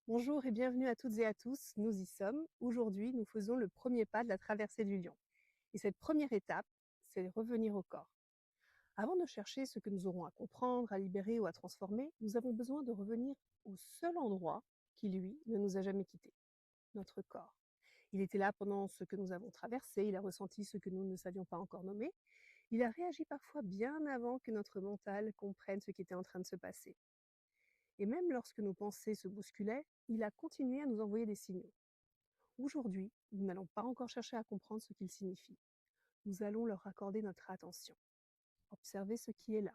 Bonjour et bienvenue à toutes et à tous, nous y sommes. Aujourd'hui, nous faisons le premier pas de la traversée du lion. Et cette première étape, c'est revenir au corps. Avant de chercher ce que nous aurons à comprendre, à libérer ou à transformer, nous avons besoin de revenir au seul endroit qui, lui, ne nous a jamais quittés, notre corps. Il était là pendant ce que nous avons traversé, il a ressenti ce que nous ne savions pas encore nommer, il a réagi parfois bien avant que notre mental comprenne ce qui était en train de se passer. Et même lorsque nos pensées se bousculaient, il a continué à nous envoyer des signaux. Aujourd'hui, nous n'allons pas encore chercher à comprendre ce qu'ils signifient. Nous allons leur accorder notre attention. Observer ce qui est là.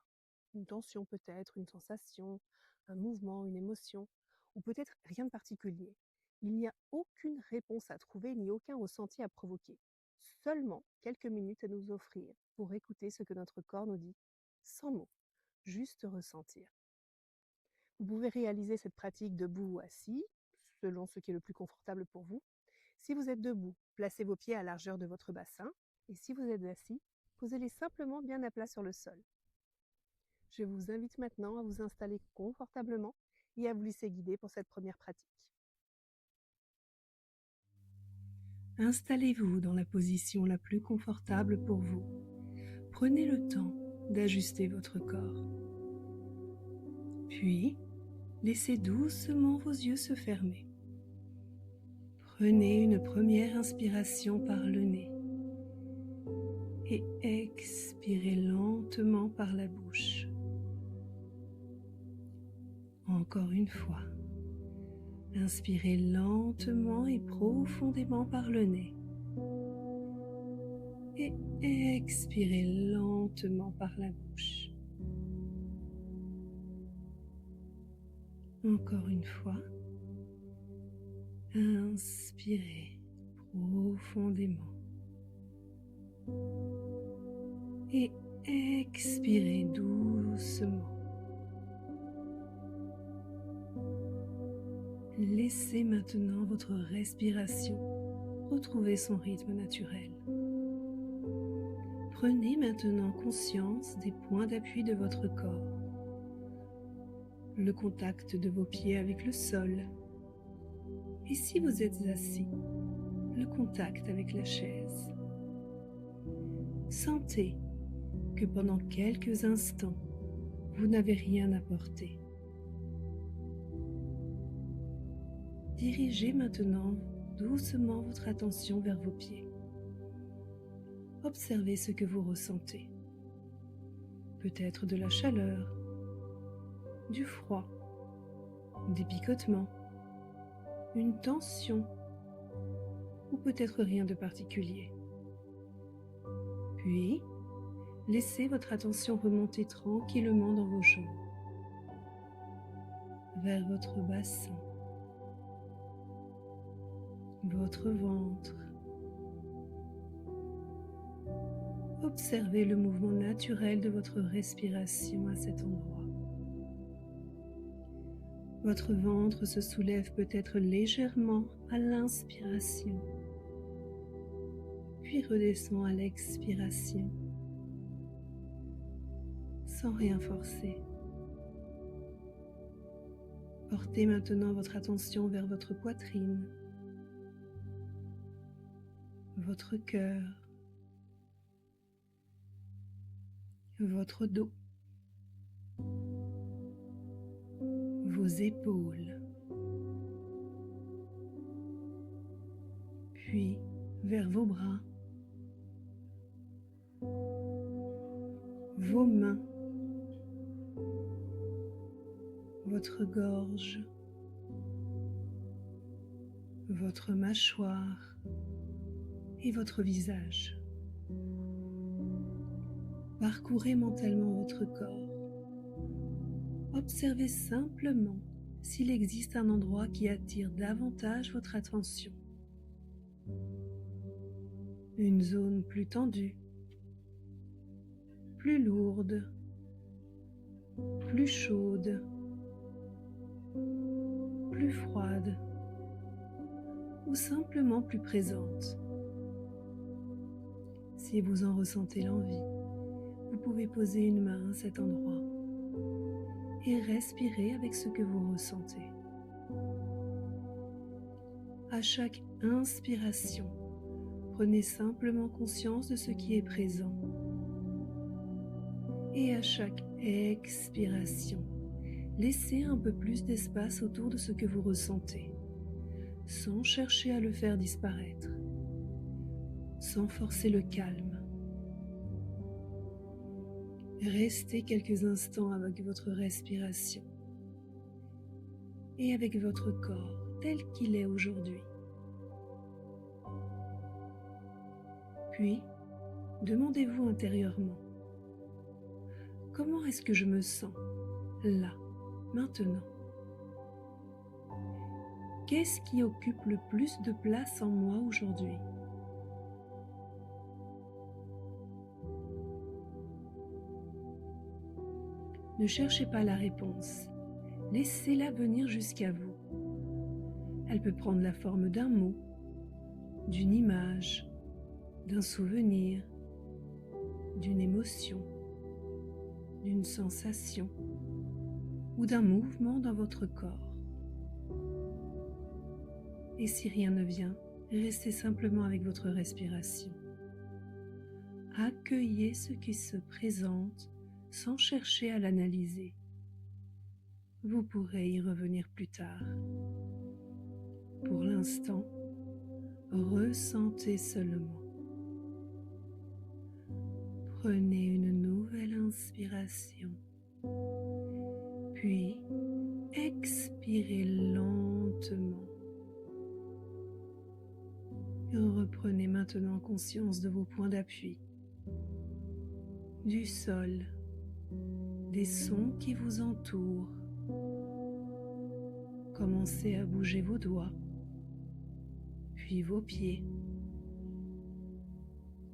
Une tension peut-être, une sensation, un mouvement, une émotion, ou peut-être rien de particulier. Il n'y a aucune réponse à trouver ni aucun ressenti à provoquer. Seulement quelques minutes à nous offrir pour écouter ce que notre corps nous dit, sans mots, juste ressentir. Vous pouvez réaliser cette pratique debout ou assis, selon ce qui est le plus confortable pour vous. Si vous êtes debout, placez vos pieds à la largeur de votre bassin, et si vous êtes assis, posez-les simplement bien à plat sur le sol. Je vous invite maintenant à vous installer confortablement et à vous laisser guider pour cette première pratique. Installez-vous dans la position la plus confortable pour vous. Prenez le temps d'ajuster votre corps. Puis, laissez doucement vos yeux se fermer. Prenez une première inspiration par le nez et expirez lentement par la bouche. Encore une fois, inspirez lentement et profondément par le nez et expirez lentement par la bouche. Encore une fois, inspirez profondément et expirez doucement. Laissez maintenant votre respiration retrouver son rythme naturel. Prenez maintenant conscience des points d'appui de votre corps, le contact de vos pieds avec le sol, et si vous êtes assis, le contact avec la chaise. Sentez que pendant quelques instants, vous n'avez rien à porter. Dirigez maintenant doucement votre attention vers vos pieds. Observez ce que vous ressentez. Peut-être de la chaleur, du froid, des picotements, une tension ou peut-être rien de particulier. Puis, laissez votre attention remonter tranquillement dans vos jambes, vers votre bassin, votre ventre. Observez le mouvement naturel de votre respiration à cet endroit. Votre ventre se soulève peut-être légèrement à l'inspiration, puis redescend à l'expiration, sans rien forcer. Portez maintenant votre attention vers votre poitrine, votre cœur, votre dos, vos épaules, puis vers vos bras, vos mains, votre gorge, votre mâchoire et votre visage. Parcourez mentalement votre corps. Observez simplement s'il existe un endroit qui attire davantage votre attention. Une zone plus tendue, plus lourde, plus chaude, plus froide ou simplement plus présente. Si vous en ressentez l'envie, vous pouvez poser une main à cet endroit et respirer avec ce que vous ressentez. À chaque inspiration, prenez simplement conscience de ce qui est présent. Et à chaque expiration, laissez un peu plus d'espace autour de ce que vous ressentez, sans chercher à le faire disparaître, sans forcer le calme. Restez quelques instants avec votre respiration et avec votre corps tel qu'il est aujourd'hui. Puis, demandez-vous intérieurement, comment est-ce que je me sens là, maintenant? Qu'est-ce qui occupe le plus de place en moi aujourd'hui? Ne cherchez pas la réponse, laissez-la venir jusqu'à vous. Elle peut prendre la forme d'un mot, d'une image, d'un souvenir, d'une émotion, d'une sensation ou d'un mouvement dans votre corps. Et si rien ne vient, restez simplement avec votre respiration. Accueillez ce qui se présente sans chercher à l'analyser. Vous pourrez y revenir plus tard. Pour l'instant, ressentez seulement. Prenez une nouvelle inspiration, puis expirez lentement. Reprenez maintenant conscience de vos points d'appui, du sol, des sons qui vous entourent. Commencez à bouger vos doigts, puis vos pieds.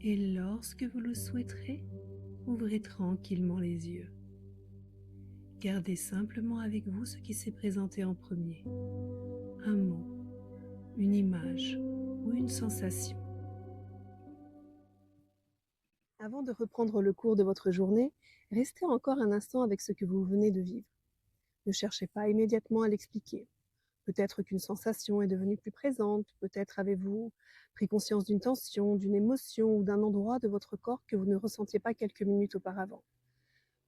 Et lorsque vous le souhaiterez, ouvrez tranquillement les yeux. Gardez simplement avec vous ce qui s'est présenté en premier. Un mot, une image ou une sensation. Avant de reprendre le cours de votre journée, restez encore un instant avec ce que vous venez de vivre. Ne cherchez pas immédiatement à l'expliquer. Peut-être qu'une sensation est devenue plus présente, peut-être avez-vous pris conscience d'une tension, d'une émotion ou d'un endroit de votre corps que vous ne ressentiez pas quelques minutes auparavant.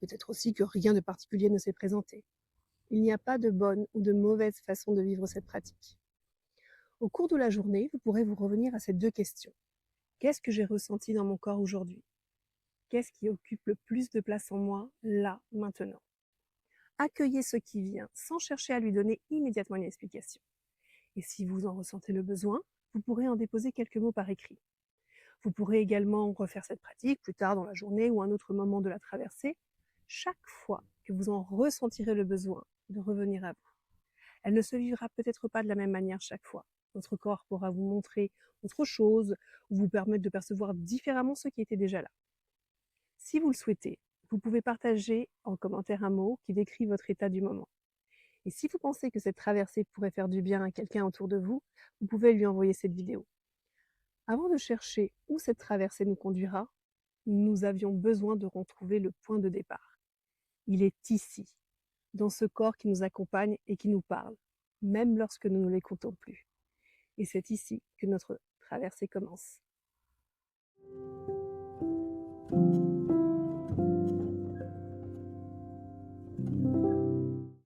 Peut-être aussi que rien de particulier ne s'est présenté. Il n'y a pas de bonne ou de mauvaise façon de vivre cette pratique. Au cours de la journée, vous pourrez vous revenir à ces deux questions. Qu'est-ce que j'ai ressenti dans mon corps aujourd'hui? Qu'est-ce qui occupe le plus de place en moi, là, maintenant? Accueillez ce qui vient, sans chercher à lui donner immédiatement une explication. Et si vous en ressentez le besoin, vous pourrez en déposer quelques mots par écrit. Vous pourrez également refaire cette pratique plus tard dans la journée ou un autre moment de la traversée, chaque fois que vous en ressentirez le besoin de revenir à vous. Elle ne se vivra peut-être pas de la même manière chaque fois. Votre corps pourra vous montrer autre chose ou vous permettre de percevoir différemment ce qui était déjà là. Si vous le souhaitez, vous pouvez partager en commentaire un mot qui décrit votre état du moment. Et si vous pensez que cette traversée pourrait faire du bien à quelqu'un autour de vous, vous pouvez lui envoyer cette vidéo. Avant de chercher où cette traversée nous conduira, nous avions besoin de retrouver le point de départ. Il est ici, dans ce corps qui nous accompagne et qui nous parle, même lorsque nous ne l'écoutons plus. Et c'est ici que notre traversée commence.